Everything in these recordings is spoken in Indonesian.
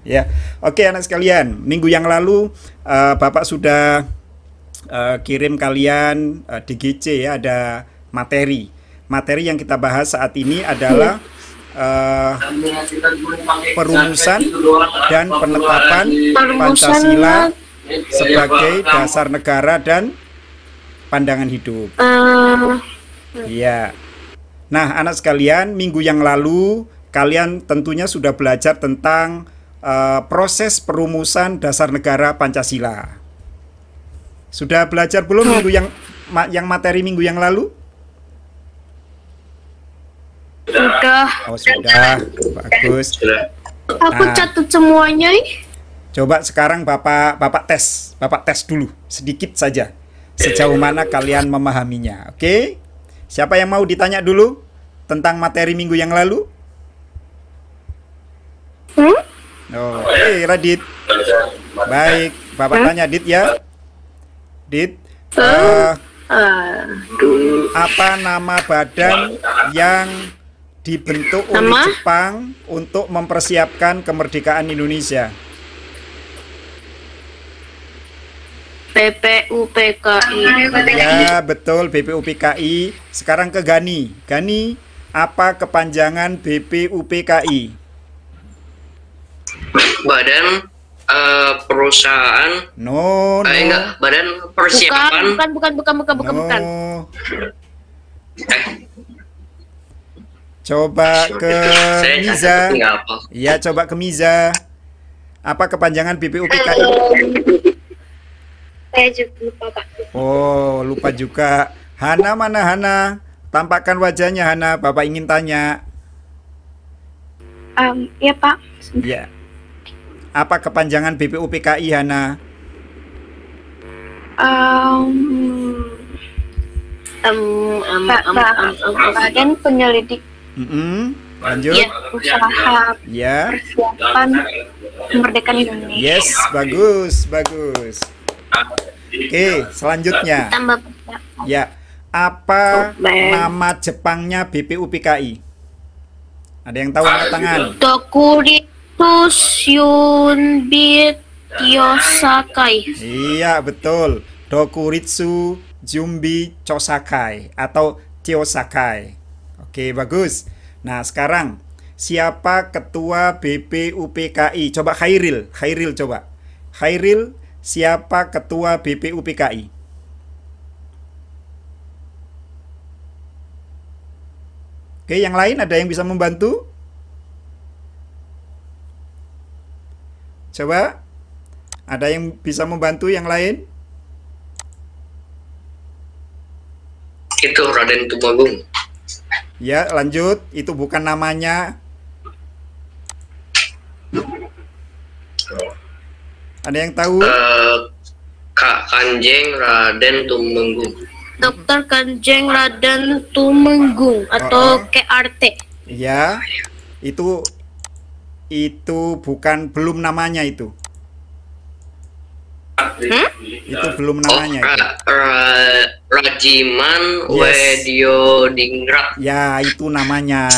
Ya, oke anak sekalian, minggu yang lalu Bapak sudah kirim kalian DGC ya, ada materi. Materi yang kita bahas saat ini adalah perumusan dan penetapan Pancasila sebagai dasar negara dan pandangan hidup. Ya. Nah, anak sekalian, minggu yang lalu kalian tentunya sudah belajar tentang proses perumusan dasar negara Pancasila. Sudah belajar belum minggu yang materi minggu yang lalu? Sudah. Oh, sudah. Bagus. Aku catat semuanya. Coba sekarang Bapak tes dulu sedikit saja. Sejauh mana kalian memahaminya, oke? Siapa yang mau ditanya dulu tentang materi minggu yang lalu? Oh, Radit. Baik, Bapak tanya Dit ya. Dit, apa nama badan yang dibentuk oleh Jepang untuk mempersiapkan kemerdekaan Indonesia? BPUPKI. Ya, betul, BPUPKI. Sekarang ke Gani. Gani, apa kepanjangan BPUPKI? Badan perusahaan. No. Enggak, badan persiapan. Bukan. Coba ke Miza. Iya, coba ke Miza. Apa kepanjangan BPUPKI? Saya juga lupa, Pak. Oh, lupa juga. Hana, mana Hana? Tampakkan wajahnya Hana, Bapak ingin tanya. Ya, Pak. Ya. Apa kepanjangan BPUPKI, Hana? Badan penyelidik. Lanjut. Usaha Ya. persiapan kemerdekaan Indonesia. Yes, bagus. Oke, selanjutnya. Tambah Ya. Apa nama Jepangnya BPUPKI? Ada yang tahu angkat tangan? Dokuritsu Yunbit Yosakai. Iya, betul. Dokuritsu Jumbi Chosakai atau Chosakai. Oke, bagus. Nah, sekarang siapa ketua BPUPKI? Coba Khairil coba. Khairil, siapa ketua BPUPKI? Oke, yang lain ada yang bisa membantu? Coba. Ada yang bisa membantu yang lain? Itu Raden Tumenggung. Ya, lanjut. Itu bukan namanya. Ada yang tahu? Kak Kanjeng Raden Tumenggung. Dr. Kanjeng Raden Tumenggung atau KRT. Ya. Itu bukan, belum namanya itu. Itu belum namanya itu. Rajiman Yes. Widyodingrat. Ya, itu namanya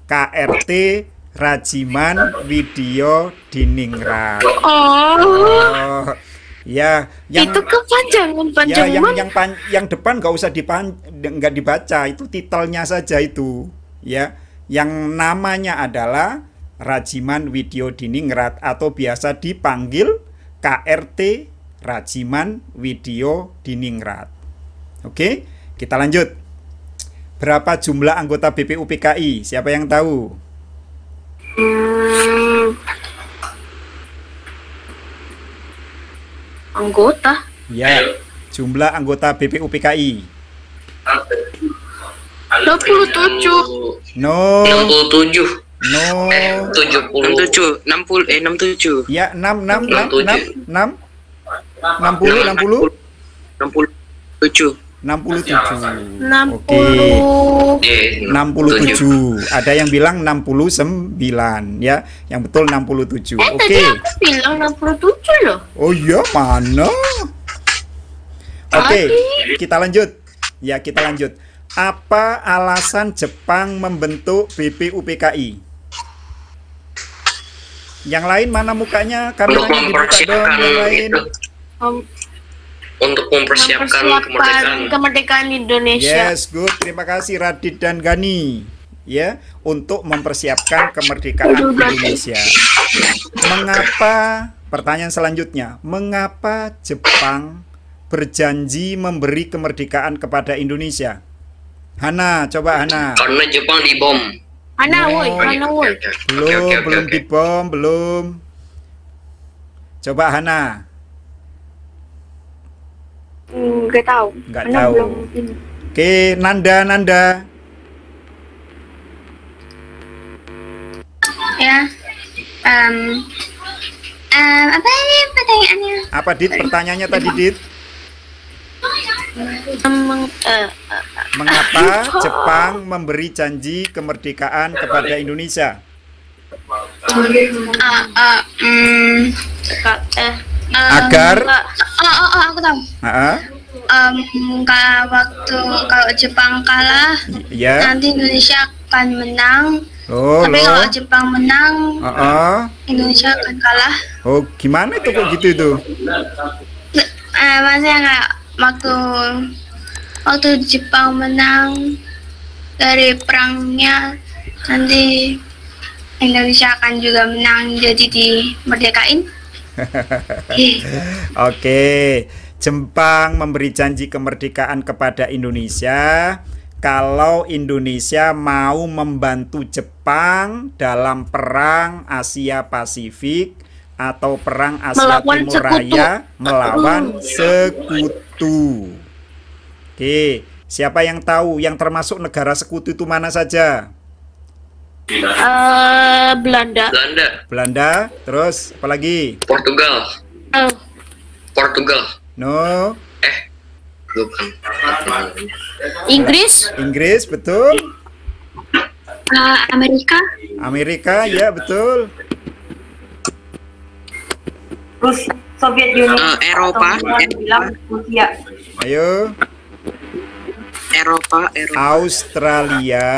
KRT Rajiman Widyo Diningrat. Oh. Ya, yang Itu kepanjangan yang depan nggak usah nggak dibaca, itu titelnya saja itu. Ya, yang namanya adalah Rajiman Widyo Diningrat atau biasa dipanggil KRT Rajiman Widyo Diningrat. Oke, kita lanjut. Berapa jumlah anggota BPUPKI? Siapa yang tahu? Anggota? Ya, jumlah anggota BPUPKI. 27. No. 67. No. 70. 67. Ya, 60. 67. Oke. 67. Ada yang bilang 69 ya. Yang betul 67. Oke. Tadi aku bilang 67 loh. Oh iya, mana? Oke, kita lanjut. Ya, kita lanjut. Apa alasan Jepang membentuk BPUPKI? Yang lain mana mukanya? Untuk Kameranya dibuka dong. mempersiapkan Yang lain. itu. Untuk mempersiapkan kemerdekaan Indonesia. Yes, good. Terima kasih Radit dan Gani. Ya, untuk mempersiapkan kemerdekaan Indonesia. Mengapa? Pertanyaan selanjutnya, mengapa Jepang berjanji memberi kemerdekaan kepada Indonesia? Hana, coba Hana. Karena Jepang dibom. Hana woi, Hana woi. Belum dibom, belum. Coba Hana. Nggak tahu. Nggak Hana tahu. belum ini. Oke, Nanda. Ya. Apa ini pertanyaannya? Apa Dit? Pertanyaannya tadi Dit? Mengapa Jepang memberi janji kemerdekaan kepada Indonesia? Agar? Aku tahu. Kalau Jepang kalah, Ya. nanti Indonesia akan menang. Oh, Tapi loh. kalau Jepang menang, Indonesia akan kalah. Oh, gimana itu kok gitu itu? Maksudnya nggak waktu Jepang menang dari perangnya, nanti Indonesia akan juga menang jadi dimerdekain. Oke, Jepang memberi janji kemerdekaan kepada Indonesia kalau Indonesia mau membantu Jepang dalam perang Asia Pasifik atau perang Asia Melawan Timur Raya melawan sekutu. Oke, siapa yang tahu yang termasuk negara sekutu itu mana saja? Belanda. Belanda, terus apa lagi? Portugal. No, Bukan. Inggris. Inggris, betul. Amerika, Amerika, ya betul. Soviet Union. Eropa. Bilang Rusia. Ayo. Eropa. Australia.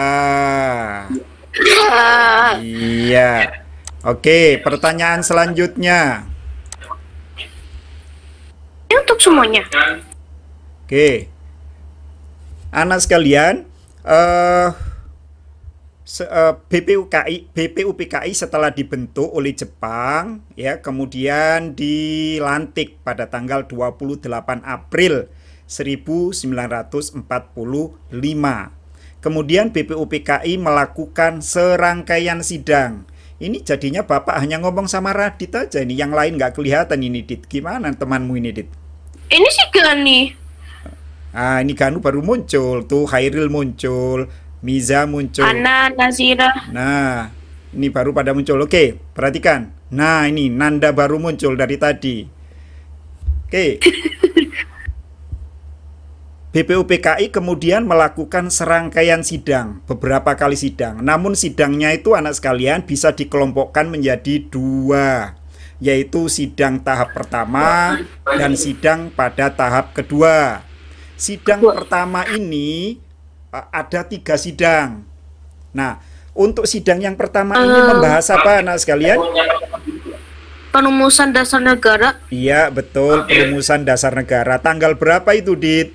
Iya. Oke, pertanyaan selanjutnya. Ini untuk semuanya. Oke. Anak sekalian, BPUPKI setelah dibentuk oleh Jepang ya, kemudian dilantik pada tanggal 28 April 1945. Kemudian BPUPKI melakukan serangkaian sidang. Ini jadinya Bapak hanya ngomong sama Radit aja ini, yang lain nggak kelihatan ini Dit. Gimana temanmu ini Dit? Ini sih Gani. Ah, ini Ganu baru muncul, tuh Khairil muncul, Miza muncul. Ana, Nazira. Nah, ini baru pada muncul. Oke, perhatikan. Nah, ini Nanda baru muncul dari tadi. Oke. BPUPKI kemudian melakukan serangkaian sidang, beberapa kali sidang. Namun sidangnya itu anak sekalian bisa dikelompokkan menjadi dua, yaitu sidang tahap pertama dan sidang pada tahap kedua. Sidang pertama ini ada 3 sidang. Nah, untuk sidang yang pertama ini membahas apa anak sekalian? Perumusan dasar negara. Iya, betul, perumusan dasar negara. Tanggal berapa itu, Dit?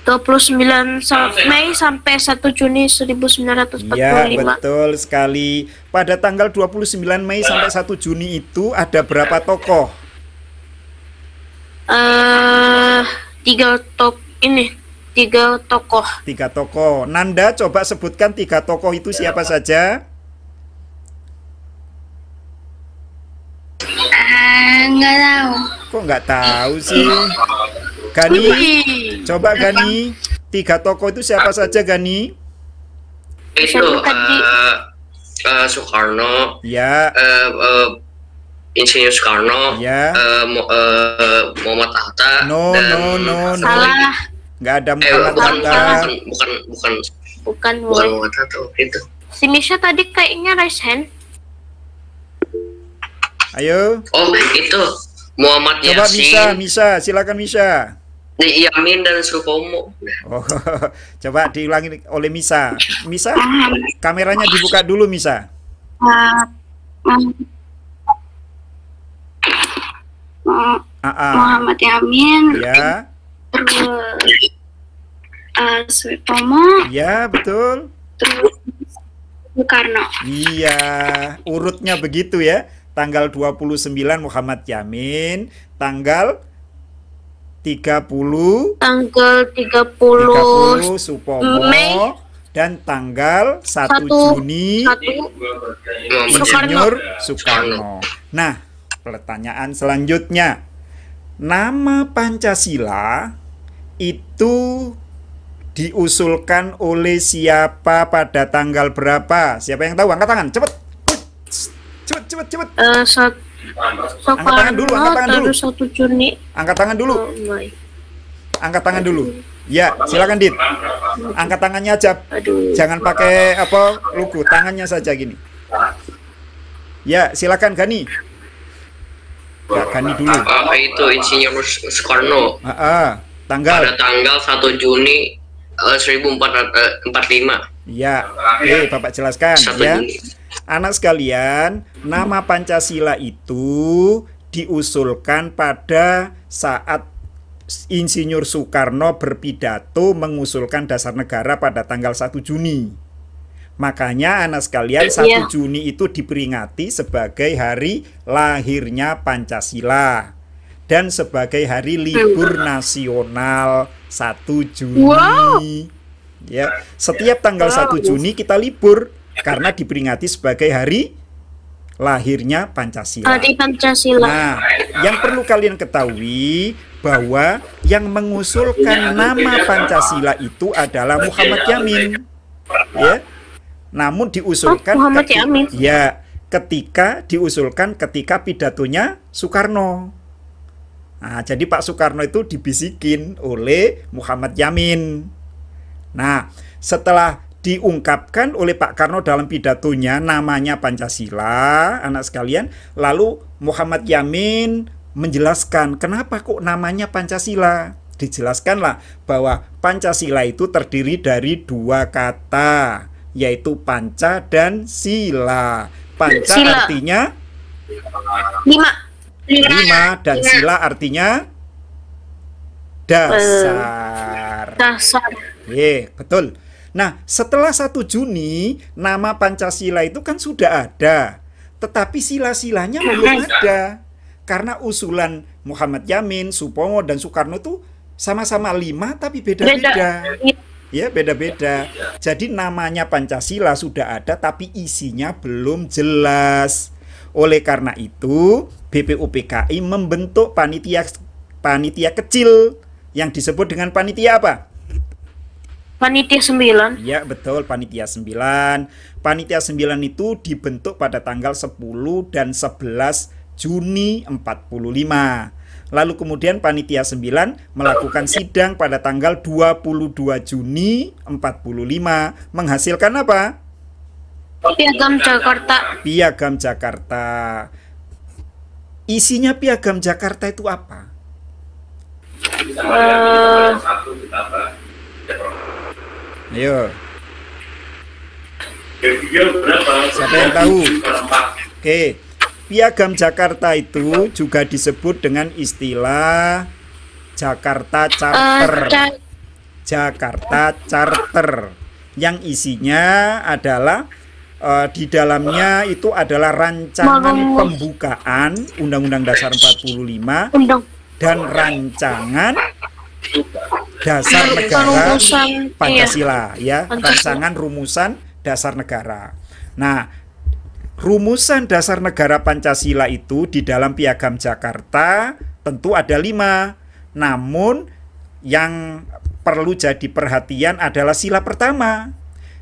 29 Mei sampai 1 Juni 1945. Iya, betul sekali. Pada tanggal 29 Mei sampai 1 Juni itu ada berapa tokoh? 3 tokoh. 3 tokoh. Nanda coba sebutkan 3 tokoh itu siapa saja? nggak tahu. Kok nggak tahu sih? Gani, coba Gani. 3 tokoh itu siapa saja Gani? Itu Soekarno. Ya. Insinyur Soekarno. Ya. Muhammad Hatta. No. Salah. Nggak ada Muhammad Hatta. Bukan Woy. Muhammad Hatta itu. Si Misha tadi kayaknya raise hand. Ayo. Oh, itu Muhammad Coba Yasin. Misha, silakan Misha. Yamin dan Sukomo. Oh, coba diulangi oleh Misha. Misha, kameranya dibuka dulu Misha. Muhammad Yamin. Ya. Terus Sutomo. Ya, betul. Terus Soekarno. Iya, urutnya begitu ya. Tanggal 29 Muhammad Yamin, tanggal 30 Supomo, Mei, dan tanggal 1 Juni Insinyur Soekarno. Nah, pertanyaan selanjutnya. Nama Pancasila itu diusulkan oleh siapa pada tanggal berapa? Siapa yang tahu? Angkat tangan, cepet. Cepet. Angkat tangan dulu. terus 1 Juni. Angkat tangan dulu. Angkat tangan dulu. Ya, silakan Dit. Angkat tangannya aja. Jangan pakai lugu, tangannya saja gini. Ya, silakan Gani. Ya, Gani dulu. Itu Insinyur Soekarno. Tanggal. Pada tanggal 1 Juni 1445. Ya, Bapak jelaskan ya. Anak sekalian, nama Pancasila itu diusulkan pada saat Insinyur Soekarno berpidato mengusulkan dasar negara pada tanggal 1 Juni. Makanya anak sekalian 1 Juni itu diperingati sebagai hari lahirnya Pancasila dan sebagai hari libur nasional 1 Juni. Ya, setiap tanggal 1 Juni kita libur karena diperingati sebagai hari lahirnya Pancasila. Hari Pancasila. Nah, yang perlu kalian ketahui bahwa yang mengusulkan nama Pancasila itu adalah Muhammad Yamin. Ya. Namun diusulkan Muhammad Yamin. Ya, ketika pidatonya Soekarno. Nah, jadi Pak Soekarno itu dibisikin oleh Muhammad Yamin. Nah, setelah diungkapkan oleh Pak Karno dalam pidatonya namanya Pancasila, anak sekalian, lalu Muhammad Yamin menjelaskan kenapa kok namanya Pancasila. Dijelaskanlah bahwa Pancasila itu terdiri dari 2 kata, yaitu panca dan sila. Panca artinya 5 dan sila artinya dasar. Betul. Nah, setelah 1 Juni, nama Pancasila itu kan sudah ada. Tetapi sila-silanya belum ada. Karena usulan Muhammad Yamin, Supomo, dan Soekarno itu sama-sama 5 tapi beda-beda. Ya, beda-beda. Jadi namanya Pancasila sudah ada tapi isinya belum jelas. Oleh karena itu, BPUPKI membentuk panitia kecil yang disebut dengan panitia apa? Panitia 9. Ya, betul, panitia 9. Panitia 9 itu dibentuk pada tanggal 10 dan 11 Juni 45. Lalu kemudian panitia 9 melakukan sidang pada tanggal 22 Juni 45. Menghasilkan apa? Piagam Jakarta. Piagam Jakarta. Isinya Piagam Jakarta itu apa? Ayo. Siapa yang tahu? Oke. Piagam Jakarta itu juga disebut dengan istilah Jakarta Charter. Jakarta Charter. Yang isinya adalah di dalamnya itu adalah rancangan pembukaan Undang-Undang Dasar 45 dan rancangan dasar negara Pancasila, ya, rancangan rumusan dasar negara. Nah, rumusan dasar negara Pancasila itu di dalam Piagam Jakarta tentu ada 5. Namun yang perlu jadi perhatian adalah sila pertama.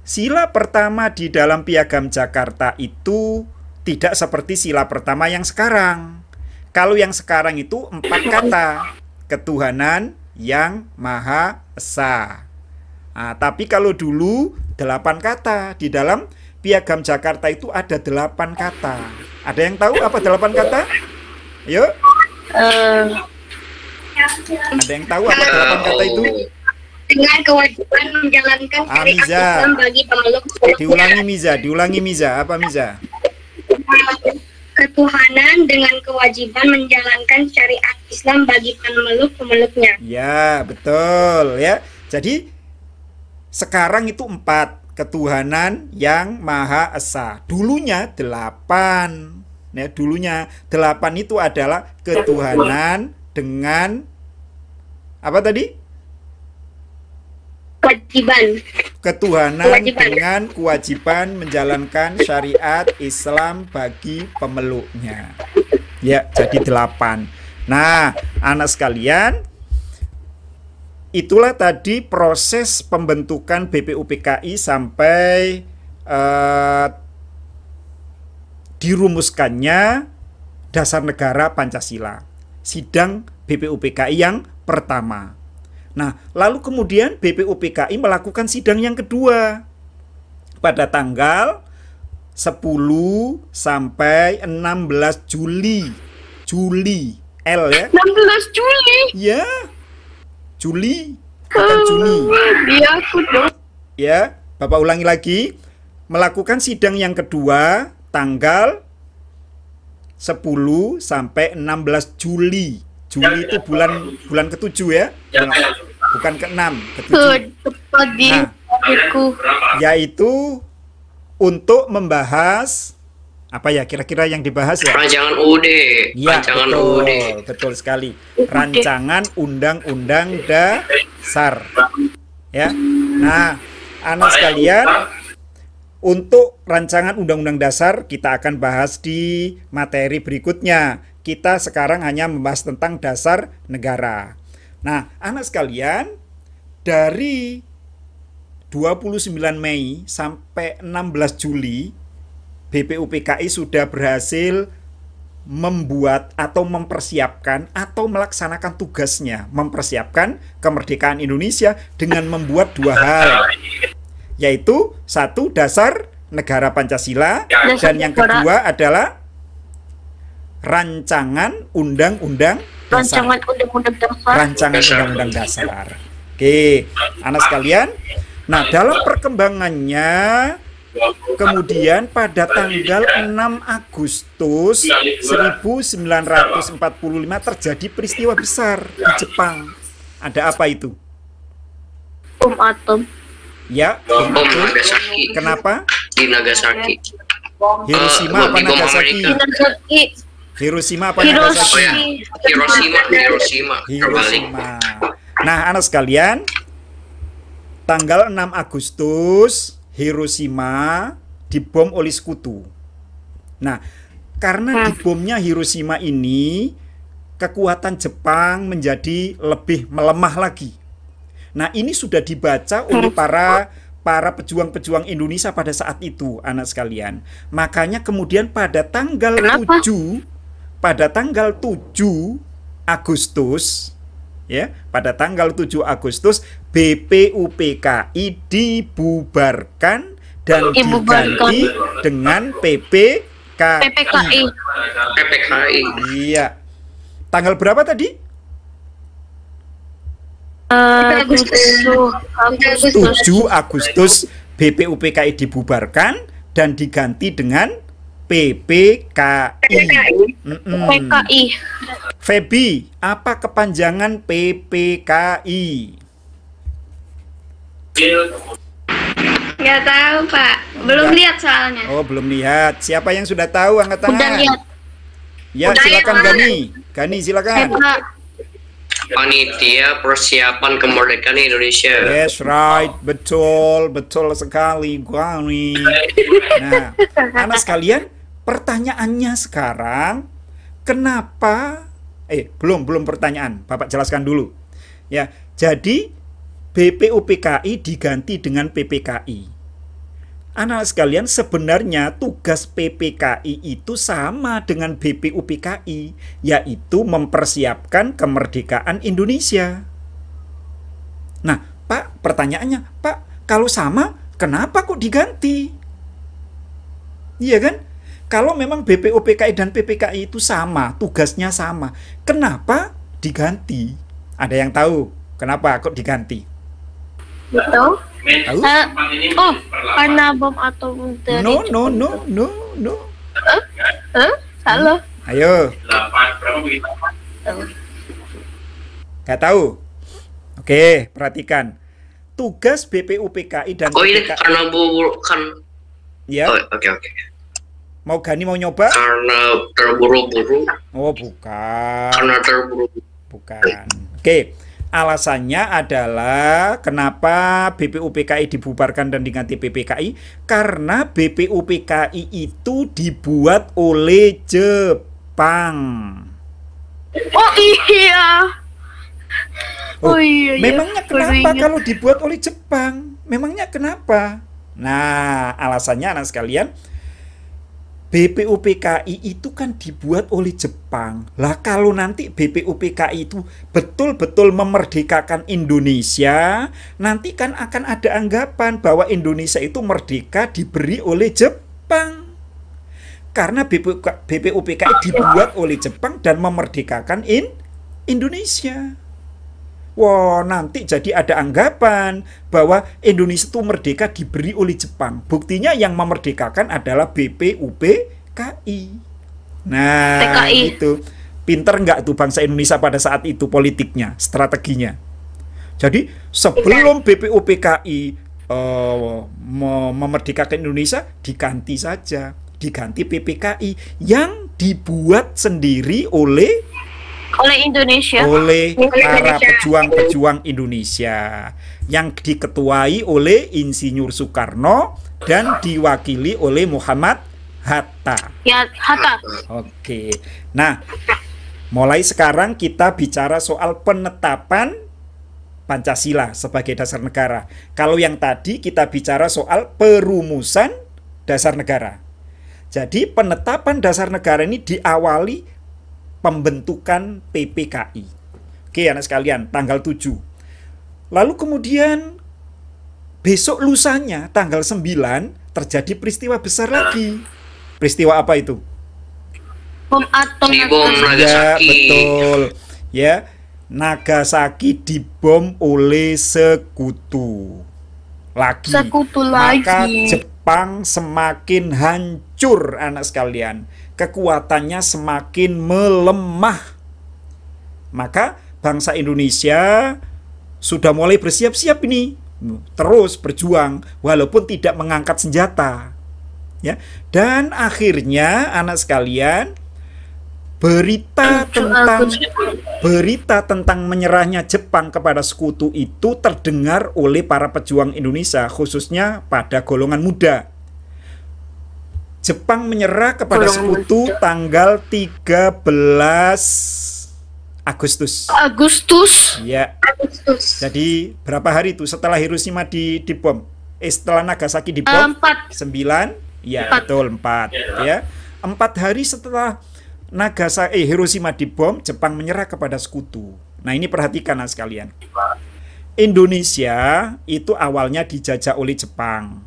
Sila pertama di dalam Piagam Jakarta itu tidak seperti sila pertama yang sekarang. Kalau yang sekarang itu 4 kata. Ketuhanan yang Maha Esa. Nah, tapi kalau dulu 8 kata. Di dalam Piagam Jakarta itu ada 8 kata. Ada yang tahu apa 8 kata? Yuk. Ada yang tahu apa 8 kata itu? Dengan kewajiban menjalankan syariat Islam bagi pemeluk. Diulangi Miza. Apa Miza? ketuhanan dengan kewajiban menjalankan syariat Islam bagi pemeluk-pemeluknya. Ya, betul ya. Jadi sekarang itu 4, ketuhanan yang Maha Esa. Dulunya 8. Ya, dulunya 8 itu adalah ketuhanan dengan apa tadi? Kewajiban. Ketuhanan dengan kewajiban menjalankan syariat Islam bagi pemeluknya. Ya, jadi 8. Nah, anak sekalian, itulah tadi proses pembentukan BPUPKI sampai dirumuskannya Dasar Negara Pancasila. Sidang BPUPKI yang pertama. Nah, lalu kemudian BPUPKI melakukan sidang yang kedua pada tanggal 10 sampai 16 Juli. Juli, L ya. 16 Juli. Ya. Juli, bukan Juni. Iya, aku dong. Ya, Bapak ulangi lagi. Melakukan sidang yang kedua tanggal 10 sampai 16 Juli. Juli itu bulan ke-7 ya. Bukan ke-6, ke-7. Tepat di Nah, hatiku. yaitu untuk membahas apa ya kira-kira yang dibahas ya? Rancangan UUD. Ya, Rancangan betul, UUD. betul sekali. Rancangan Undang-Undang Dasar. Ya. Nah, anak sekalian, untuk rancangan Undang-Undang Dasar kita akan bahas di materi berikutnya. Kita sekarang hanya membahas tentang dasar negara. Nah, anak sekalian, dari 29 Mei sampai 16 Juli, BPUPKI sudah berhasil membuat atau mempersiapkan atau melaksanakan tugasnya, mempersiapkan kemerdekaan Indonesia dengan membuat 2 hal, yaitu 1 Dasar Negara Pancasila, dan yang kedua adalah Rancangan Undang-Undang Dasar. Rancangan Undang-Undang Dasar. Rancangan Undang-Undang Dasar. Oke, anak sekalian. Nah, dalam perkembangannya, kemudian pada tanggal 6 Agustus 1945 terjadi peristiwa besar di Jepang. Ada apa itu? Bom atom. Ya, Bom Nagasaki. kenapa? Di Nagasaki. Hiroshima apa di bom Nagasaki? Amerika. Nagasaki. Hiroshima apa Nagasaki? Oh ya, Hiroshima. Terbalik. Hiroshima. Nah, anak sekalian, tanggal 6 Agustus Hiroshima dibom oleh sekutu. Nah, karena dibomnya Hiroshima ini, kekuatan Jepang menjadi lebih melemah lagi. Nah, ini sudah dibaca oleh para pejuang-pejuang Indonesia pada saat itu, anak sekalian. Makanya kemudian pada tanggal 7 Agustus, ya, pada tanggal 7 Agustus BPUPKI dibubarkan dan diganti dengan PPKI. PPKI. Iya. Tanggal berapa tadi? Agustus. 7 Agustus BPUPKI dibubarkan dan diganti dengan PPKI. PKI. Febi, apa kepanjangan PPKI? Nggak tahu, Pak. Belum Nggak. lihat soalnya. Oh, belum lihat. Siapa yang sudah tahu angkat tangan? Udah lihat. Ya, Udah silakan lihat, Gani. Gani silakan. Pak. Panitia Persiapan Kemerdekaan Indonesia. Yes, right. Betul sekali, Gani. Nah, anak sekalian, pertanyaannya sekarang, kenapa belum pertanyaan. Bapak jelaskan dulu. Ya, jadi BPUPKI diganti dengan PPKI. Anak sekalian, sebenarnya tugas PPKI itu sama dengan BPUPKI, yaitu mempersiapkan kemerdekaan Indonesia. Nah, Pak, pertanyaannya, Pak, kalau sama, kenapa kok diganti? Iya kan? Kalau memang BPUPKI dan PPKI itu sama, tugasnya sama, kenapa diganti? Ada yang tahu kenapa kok diganti? Tahu? Tahu? Oh, karena bom atom dari No. Halo. Ayo. Nggak tahu. Oke, perhatikan. Tugas BPUPKI dan Oh ini BPKI. karena kan. Ya, Oh, oke. mau Gani mau nyoba? Karena terburu-buru. Oh, bukan. Karena terburu-buru. Bukan. Oke. Alasannya adalah kenapa BPUPKI dibubarkan dan diganti BPKI? Karena BPUPKI itu dibuat oleh Jepang. Oh iya. Oh iya. Memangnya iya. kenapa Baru ingat. kalau dibuat oleh Jepang? Memangnya kenapa? Nah, alasannya anak sekalian, BPUPKI itu kan dibuat oleh Jepang. Lah kalau nanti BPUPKI itu betul-betul memerdekakan Indonesia, nanti kan akan ada anggapan bahwa Indonesia itu merdeka diberi oleh Jepang. Karena BPUPKI dibuat oleh Jepang dan memerdekakan Indonesia. Wah, nanti jadi ada anggapan bahwa Indonesia itu merdeka diberi oleh Jepang. Buktinya yang memerdekakan adalah BPUPKI. Nah, PKI. itu pinter nggak tuh bangsa Indonesia pada saat itu politiknya, strateginya. Jadi sebelum BPUPKI memerdekakan Indonesia, diganti saja, diganti PPKI yang dibuat sendiri oleh Indonesia. oleh para Indonesia. pejuang-pejuang Indonesia yang diketuai oleh Insinyur Soekarno dan diwakili oleh Muhammad Hatta. Ya, Hatta. Oke. Nah, mulai sekarang kita bicara soal penetapan Pancasila sebagai dasar negara. Kalau yang tadi kita bicara soal perumusan dasar negara. Jadi penetapan dasar negara ini diawali pembentukan PPKI. Oke, anak sekalian, tanggal 7. Lalu kemudian besok lusanya, tanggal 9, terjadi peristiwa besar lagi. Peristiwa apa itu? Bom atom. Di bom Ya, Nagasaki. betul. Ya, Nagasaki dibom oleh sekutu. Sekutu Maka lagi. Jepang semakin hancur, anak sekalian. Kekuatannya semakin melemah. Maka bangsa Indonesia sudah mulai bersiap-siap ini, terus berjuang walaupun tidak mengangkat senjata. Ya. Dan akhirnya anak sekalian, berita tentang menyerahnya Jepang kepada sekutu itu terdengar oleh para pejuang Indonesia, khususnya pada golongan muda. Jepang menyerah kepada sekutu tanggal 13 Agustus. Ya. Jadi berapa hari itu setelah Hiroshima dibom? Setelah Nagasaki dibom? 9? Ya, betul, 4. Ya. 4 hari setelah Hiroshima dibom, Jepang menyerah kepada sekutu. Nah, ini perhatikan sekalian. Indonesia itu awalnya dijajah oleh Jepang.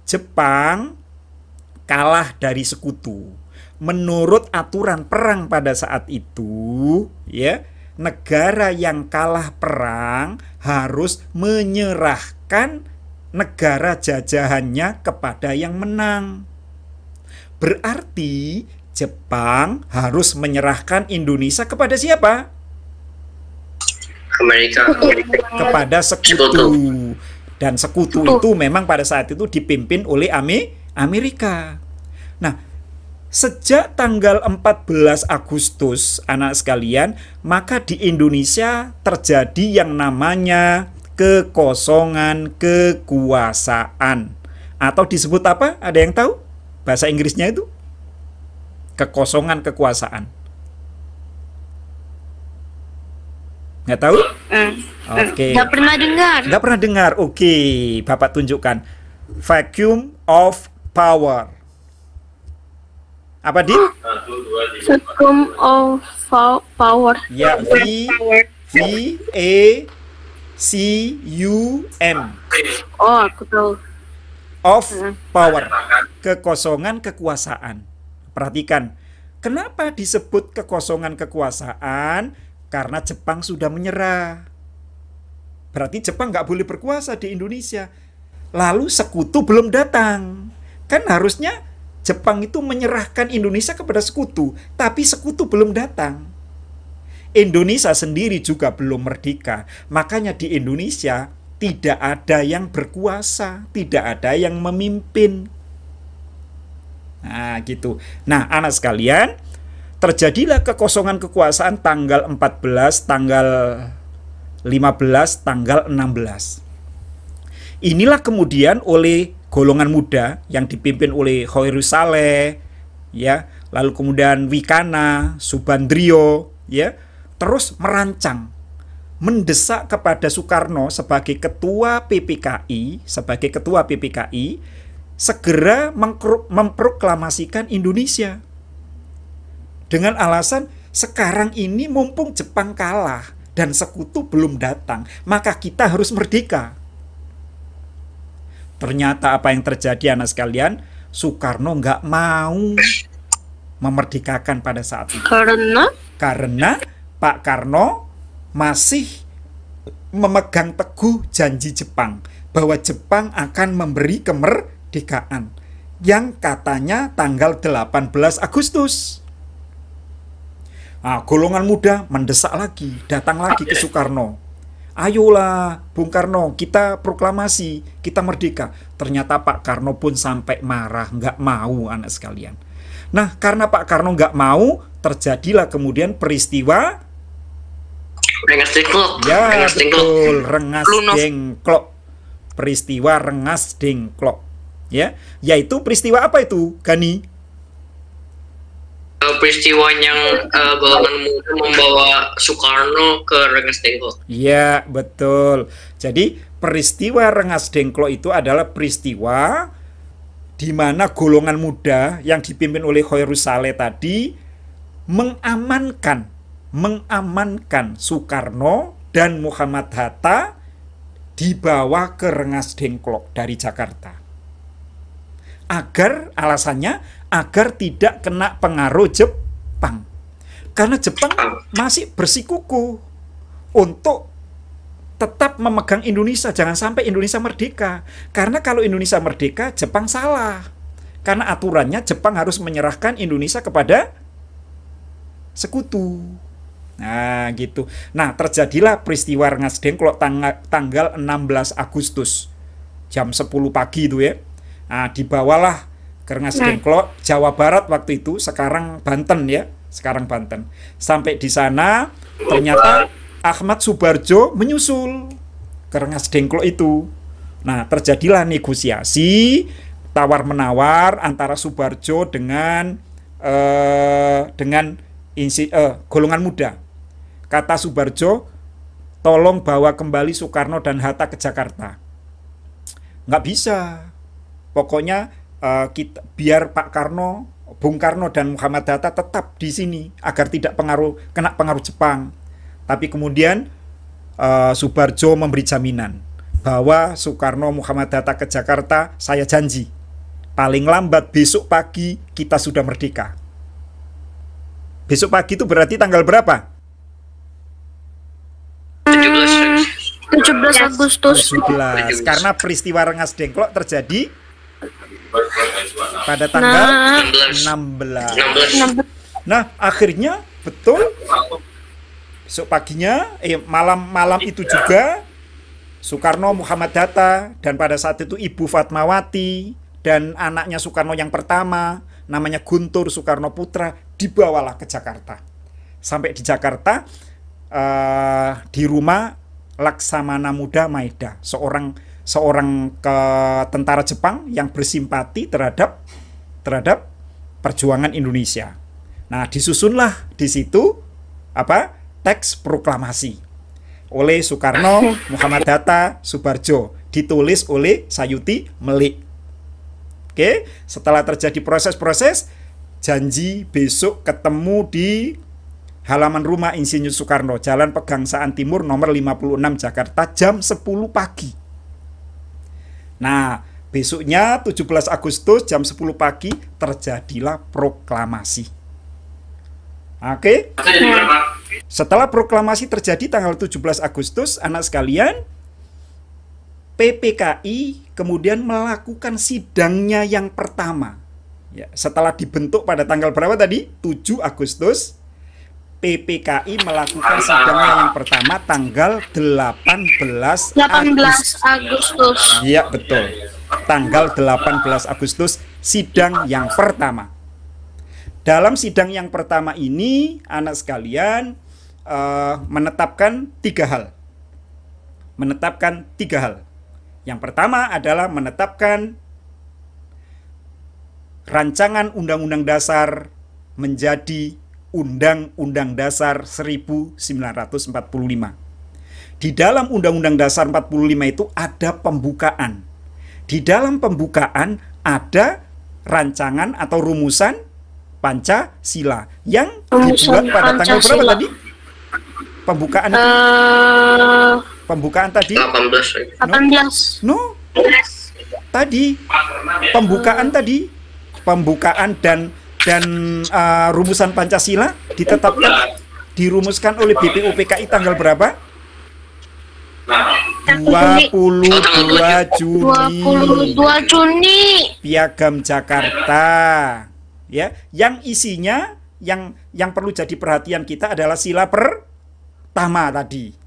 Jepang kalah dari sekutu. Menurut aturan perang pada saat itu, ya, negara yang kalah perang harus menyerahkan negara jajahannya kepada yang menang. Berarti Jepang harus menyerahkan Indonesia kepada siapa? Amerika. Kepada sekutu. Dan sekutu itu memang pada saat itu dipimpin oleh Amerika. Nah, sejak tanggal 14 Agustus, anak sekalian, maka di Indonesia terjadi yang namanya kekosongan kekuasaan. Atau disebut apa? Ada yang tahu? Bahasa Inggrisnya itu? Kekosongan kekuasaan. Nggak tahu? Oke. Nggak pernah dengar. Nggak pernah dengar. Oke, Bapak tunjukkan. Vacuum of power. Apa, Dit? Vacuum of power. Ya, VACUM. Oh, aku tahu. Of power. Kekosongan kekuasaan. Perhatikan. Kenapa disebut kekosongan kekuasaan? Karena Jepang sudah menyerah. Berarti Jepang nggak boleh berkuasa di Indonesia. Lalu sekutu belum datang. Kan harusnya Jepang itu menyerahkan Indonesia kepada sekutu, tapi sekutu belum datang. Indonesia sendiri juga belum merdeka. Makanya di Indonesia tidak ada yang berkuasa, tidak ada yang memimpin. Nah, gitu. Nah, anak sekalian, terjadilah kekosongan kekuasaan tanggal 14, tanggal 15, tanggal 16. Inilah kemudian oleh golongan muda yang dipimpin oleh Khairus Saleh, ya, lalu kemudian Wikana, Subandrio, ya, terus merancang, mendesak kepada Soekarno sebagai ketua PPKI, segera memproklamasikan Indonesia. Dengan alasan sekarang ini mumpung Jepang kalah dan sekutu belum datang, maka kita harus merdeka. Ternyata apa yang terjadi anak sekalian, Soekarno nggak mau memerdekakan pada saat itu. Karena Pak Karno masih memegang teguh janji Jepang bahwa Jepang akan memberi kemerdekaan yang katanya tanggal 18 Agustus. Nah, golongan muda mendesak lagi, datang lagi ke Soekarno. Ayolah Bung Karno, kita proklamasi, kita merdeka. Ternyata Pak Karno pun sampai marah, nggak mau anak sekalian. Nah, karena Pak Karno nggak mau, terjadilah kemudian peristiwa Rengas Dengklok. ya Rengas Dengklok. betul, Rengas Lunof. Dengklok. Peristiwa Rengas Dengklok. Ya, yaitu peristiwa apa itu, Gani? Peristiwa yang golongan muda membawa Soekarno ke Rengas Dengklok. Ya, betul. Jadi, peristiwa Rengas Dengklok itu adalah peristiwa di mana golongan muda yang dipimpin oleh Khairus Saleh tadi mengamankan Soekarno dan Muhammad Hatta dibawa ke Rengas Dengklok dari Jakarta. Alasannya agar tidak kena pengaruh Jepang. Karena Jepang masih bersikukuh untuk tetap memegang Indonesia, jangan sampai Indonesia merdeka. Karena kalau Indonesia merdeka, Jepang salah. Karena aturannya Jepang harus menyerahkan Indonesia kepada sekutu. Nah, gitu. Nah, terjadilah peristiwa Rengas Dengklok tanggal 16 Agustus jam 10 pagi itu ya. Nah, dibawalah ke Rengas Dengklok, Jawa Barat waktu itu, sekarang Banten ya, sekarang Banten. Sampai di sana ternyata Ahmad Subarjo menyusul ke Rengas Dengklok itu. Nah, terjadilah negosiasi tawar-menawar antara Subarjo dengan golongan muda. Kata Subarjo, tolong bawa kembali Soekarno dan Hatta ke Jakarta. Nggak bisa. Pokoknya biar Pak Karno, Bung Karno dan Muhammad Hatta tetap di sini agar tidak kena pengaruh Jepang. Tapi kemudian Subarjo memberi jaminan bahwa Soekarno, Muhammad Hatta ke Jakarta, saya janji paling lambat besok pagi kita sudah merdeka. Besok pagi itu berarti tanggal berapa? 17 Agustus. 17. Karena peristiwa Rengas Dengklok terjadi pada tanggal 16. Nah, akhirnya betul besok paginya, malam itu juga Soekarno, Muhammad Hatta, dan pada saat itu Ibu Fatmawati dan anaknya Soekarno yang pertama, namanya Guntur Soekarno Putra, dibawalah ke Jakarta. Sampai di Jakarta, di rumah Laksamana Muda Maeda, seorang tentara Jepang yang bersimpati terhadap perjuangan Indonesia. Nah, disusunlah di situ teks proklamasi oleh Soekarno, Muhammad Hatta, Subarjo, ditulis oleh Sayuti Melik. Oke, setelah terjadi proses-proses, janji besok ketemu di halaman rumah Insinyur Soekarno, Jalan Pegangsaan Timur nomor 56 Jakarta jam 10 pagi. Nah, besoknya 17 Agustus jam 10 pagi terjadilah proklamasi. Oke. Setelah proklamasi terjadi tanggal 17 Agustus, anak sekalian, PPKI kemudian melakukan sidangnya yang pertama Ya, setelah dibentuk pada tanggal berapa tadi? 7 Agustus, PPKI melakukan sidangnya yang pertama tanggal 18 Agustus. Iya, betul. Tanggal 18 Agustus sidang yang pertama. Dalam sidang yang pertama ini, anak sekalian menetapkan 3 hal. Menetapkan 3 hal. Yang pertama adalah menetapkan rancangan Undang-Undang Dasar menjadi Undang-Undang Dasar 1945. Di dalam Undang-Undang Dasar 45 itu ada pembukaan. Di dalam pembukaan ada rancangan atau rumusan Pancasila yang dibuat pada tanggal berapa tadi? Pembukaan itu? Pembukaan tadi? 18. No. Tadi pembukaan tadi. Pembukaan dan rumusan Pancasila ditetapkan, dirumuskan oleh BPUPKI tanggal berapa? 22 Juni. Piagam Jakarta. Ya, yang isinya yang perlu jadi perhatian kita adalah sila pertama tadi.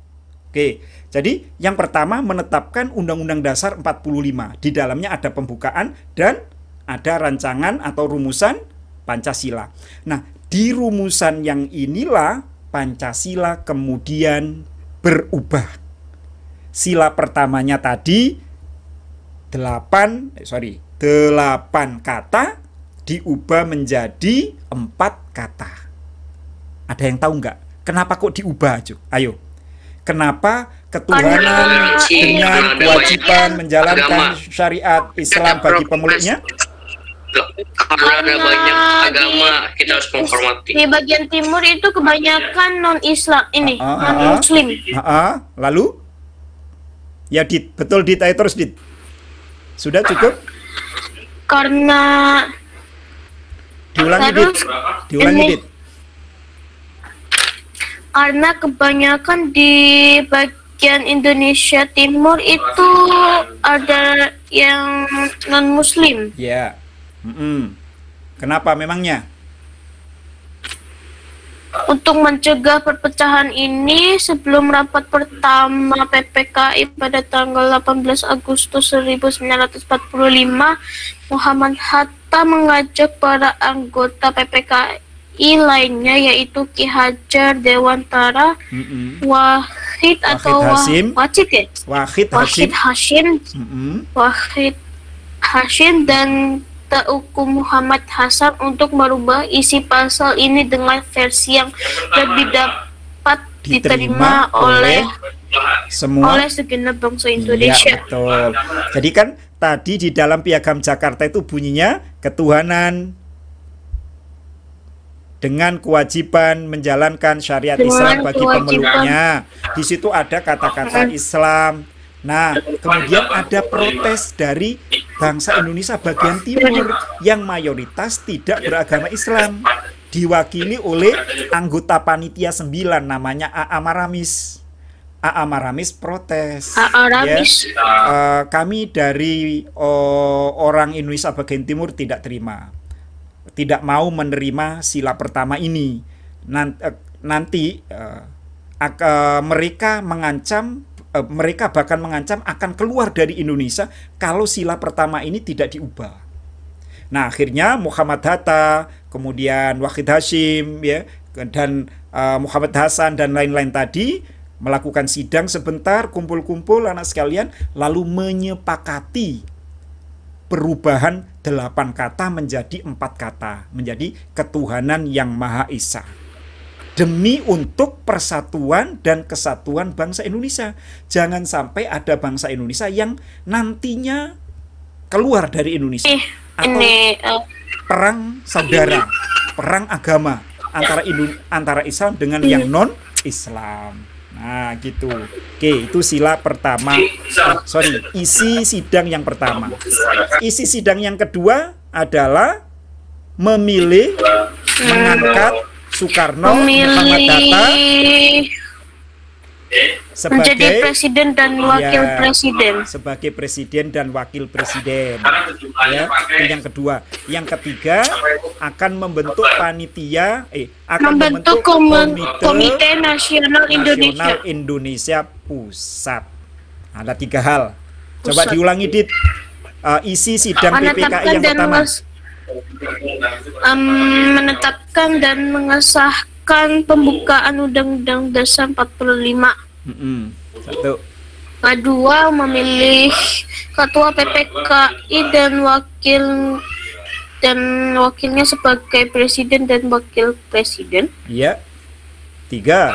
Oke, jadi yang pertama menetapkan Undang-Undang Dasar 45. Di dalamnya ada pembukaan dan ada rancangan atau rumusan Pancasila. Nah, di rumusan yang inilah Pancasila kemudian berubah. Sila pertamanya tadi 8 kata diubah menjadi 4 kata. Ada yang tahu nggak? Kenapa kok diubah, Ayo. Kenapa ketuhanan dengan kewajiban menjalankan syariat Islam bagi pemeluknya? Karena ada banyak agama, kita harus menghormati. Di bagian timur itu kebanyakan non-Islam ini, non-Muslim. Lalu? Ya, Dit, betul Dit, ayo terus Dit. Sudah cukup? Karena diulangi Dit. Karena kebanyakan di bagian Indonesia Timur itu ada yang non-Muslim. Ya. Kenapa memangnya? Untuk mencegah perpecahan ini, sebelum rapat pertama PPKI pada tanggal 18 Agustus 1945, Muhammad Hatta mengajak para anggota PPKI lainnya, yaitu Ki Hajar Dewantara, Wahid Hashim dan Teuku Muhammad Hasan untuk merubah isi pasal ini dengan versi yang lebih dapat diterima oleh segenap bangsa Indonesia. Ya, betul. Jadi kan tadi di dalam Piagam Jakarta itu bunyinya ketuhanan dengan kewajiban menjalankan syariat Islam bagi pemeluknya. Di situ ada kata-kata Islam. Nah, kemudian ada protes dari bangsa Indonesia bagian timur yang mayoritas tidak beragama Islam, diwakili oleh anggota panitia 9 namanya A.A. Maramis. A.A. Maramis protes. Kami dari orang Indonesia bagian timur tidak terima, tidak mau menerima sila pertama ini. Nanti mereka bahkan mengancam akan keluar dari Indonesia kalau sila pertama ini tidak diubah. Nah, akhirnya Muhammad Hatta, kemudian Wahid Hashim, ya, dan Muhammad Hasan dan lain-lain tadi melakukan sidang sebentar, kumpul-kumpul anak sekalian, lalu menyepakati perubahan 8 kata menjadi 4 kata, menjadi ketuhanan yang Maha Esa. Demi untuk persatuan dan kesatuan bangsa Indonesia. Jangan sampai ada bangsa Indonesia yang nantinya keluar dari Indonesia. Atau perang saudara, perang agama antara Islam dengan yang non-Islam. Nah, gitu. Oke, itu sila pertama. Isi sidang yang pertama. Isi sidang yang kedua adalah memilih, mengangkat Soekarno, Muhammad Hatta Menjadi presiden dan wakil Ya, presiden. sebagai presiden dan wakil presiden. Ya, itu yang kedua. Yang ketiga akan membentuk panitia, akan membentuk Komite Nasional Indonesia. Nasional Indonesia Pusat. Ada 3 hal. Coba Pusat. diulangi, Dit. Isi sidang PPKI yang pertama. Menetapkan dan mengesahkan pembukaan Undang-Undang Dasar 45. Satu. Kedua, memilih ketua PPKI dan wakilnya sebagai presiden dan wakil presiden. Ya. 3.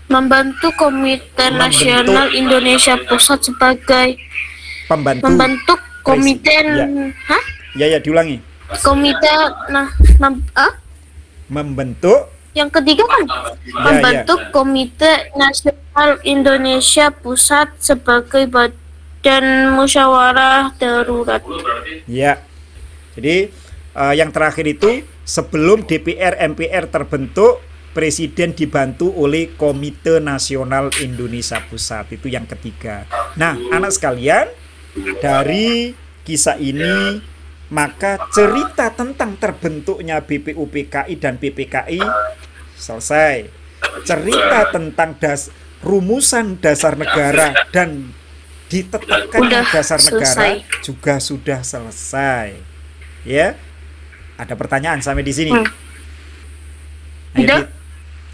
Membantu Komite Nasional Indonesia Pusat sebagai membentuk komite. Ya, diulangi. Komite Membentuk. Yang ketiga kan membentuk Komite Nasional Indonesia Pusat sebagai badan musyawarah darurat. Ya. Jadi yang terakhir itu sebelum DPR MPR terbentuk, presiden dibantu oleh Komite Nasional Indonesia Pusat. Itu yang ketiga. Nah, anak sekalian, dari kisah ini maka cerita tentang terbentuknya BPUPKI dan PPKI selesai. Cerita tentang rumusan dasar negara dan ditetapkannya dasar negara juga sudah selesai. Ya. Ada pertanyaan sampai di sini? Tidak.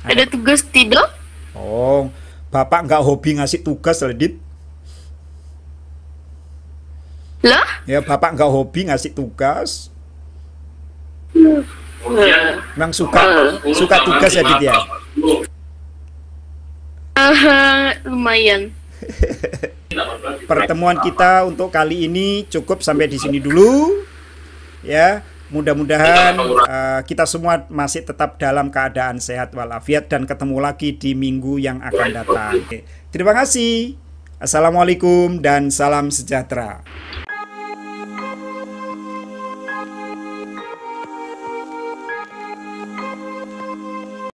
Ada tugas tidak? Oh, Bapak nggak hobi ngasih tugas, Dit? Lah? Ya, Bapak nggak hobi ngasih tugas. Memang suka tugas ya, Dit ya? Lumayan. Pertemuan kita untuk kali ini cukup sampai di sini dulu. Ya, mudah-mudahan kita semua masih tetap dalam keadaan sehat walafiat dan ketemu lagi di minggu yang akan datang. Terima kasih. Assalamualaikum dan salam sejahtera.